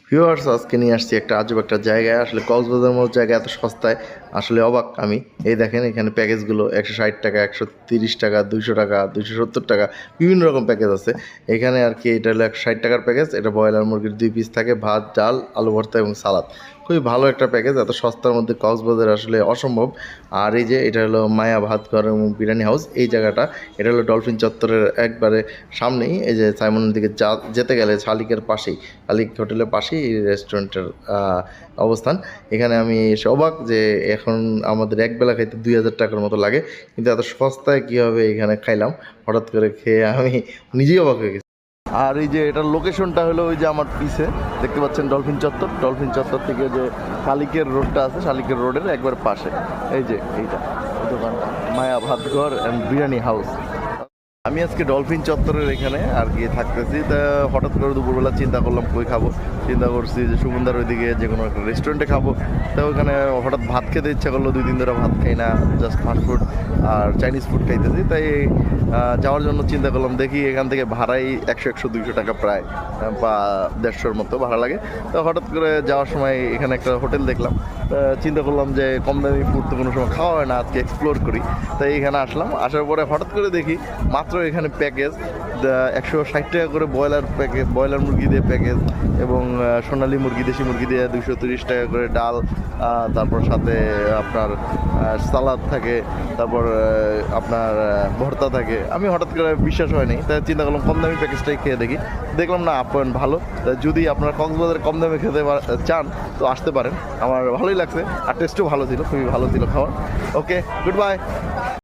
Viewers, আজকে নিয়ে আসছি একটা আজব একটা জায়গায়। আসলে কক্সবাজারের মতো জায়গায় এত সস্তায় আসলে অবাক আমি। এই দেখেন এখানে প্যাকেজগুলো 160 টাকা, 130 টাকা, 200 টাকা, 270 টাকা, বিভিন্ন রকম প্যাকেজ আছে এখানে। আর কি এটা হলো 160 টাকার প্যাকেজ। এটা ব্রয়লার মুরগির 2 পিস থাকে, ভাত, ডাল, আলু ভর্তা এবং সালাদ। খুবই ভালো একটা প্যাকেজ, এত সস্তার মধ্যে কক্সবাজার আসলে অসম্ভব। আর এই যে এটা হলো মায়া ভাত ঘর এবং বিরিয়ানি হাউস, এই জায়গাটা এটা হলো ডলফিন চত্বরের একবারে সামনেই। এই যে সাইমনের দিকে যেতে গেলে শালিকের পাশেই, শালিক হোটেলের পাশেই এই রেস্টুরেন্টের অবস্থান। এখানে আমি এসে অবাক যে এখন আমাদের একবেলা খাইতে 2000 টাকার মতো লাগে, কিন্তু এত সস্তায় কীভাবে এখানে খাইলাম। হঠাৎ করে খেয়ে আমি নিজেই অবাক হয়ে গেছি। আর এই যে এটার লোকেশনটা হলো ওই যে আমার পিছে দেখতে পাচ্ছেন ডলফিন চত্বর। ডলফিন চত্বর থেকে যে শালিকের রোডটা আছে, শালিকের রোডের একবার পাশে এই যে এইটা দোকানটা, মায়া ভাতঘর অ্যান্ড বিরিয়ানি হাউস। আমি আজকে ডলফিন চত্বরের এখানে আর কি থাকতেছি। তা হঠাৎ করে দুপুরবেলা চিন্তা করলাম কই খাবো। চিন্তা করছি যে সুমন্দার ওইদিকে যে কোনো একটা রেস্টুরেন্টে খাবো। তো ওখানে হঠাৎ ভাত খেতে ইচ্ছা করলো, 2 দিন ধরে ভাত খাই না, জাস্ট ফাস্টফুড আর চাইনিজ ফুড খাইতেছি। তাই যাওয়ার জন্য চিন্তা করলাম, দেখি এখান থেকে ভাড়াই 100-200 টাকা প্রায়, বা 150-র মতো ভাড়া লাগে। তো হঠাৎ করে যাওয়ার সময় এখানে একটা হোটেল দেখলাম। চিন্তা করলাম যে কম দামি ফুড তো কোনো সময় খাওয়া হয় না, আজকে এক্সপ্লোর করি। তাই এখানে আসলাম। আসার পরে হঠাৎ করে দেখি মাত্র এখানে প্যাকেজ 160 টাকা করে ব্রয়লার মুরগি দিয়ে প্যাকেজ, এবং সোনালী মুরগি, দেশি মুরগি দিয়ে 230 টাকা করে ডাল, তারপর সাথে আপনার সালাদ থাকে, তারপর আপনার ভর্তা থাকে। আমি হঠাৎ করে বিশ্বাস হয়নি, তাই চিন্তা করলাম কম দামি প্যাকেজটাই খেয়ে দেখি। দেখলাম না আপ্যায়ন ভালো। যদি আপনারা কক্সবাজারে কম দামে খেতে চান তো আসতে পারেন। আমার ভালোই লাগছে, আর টেস্টও ভালো ছিল, খুবই ভালো ছিল খাওয়ার। ওকে, গুড বাই।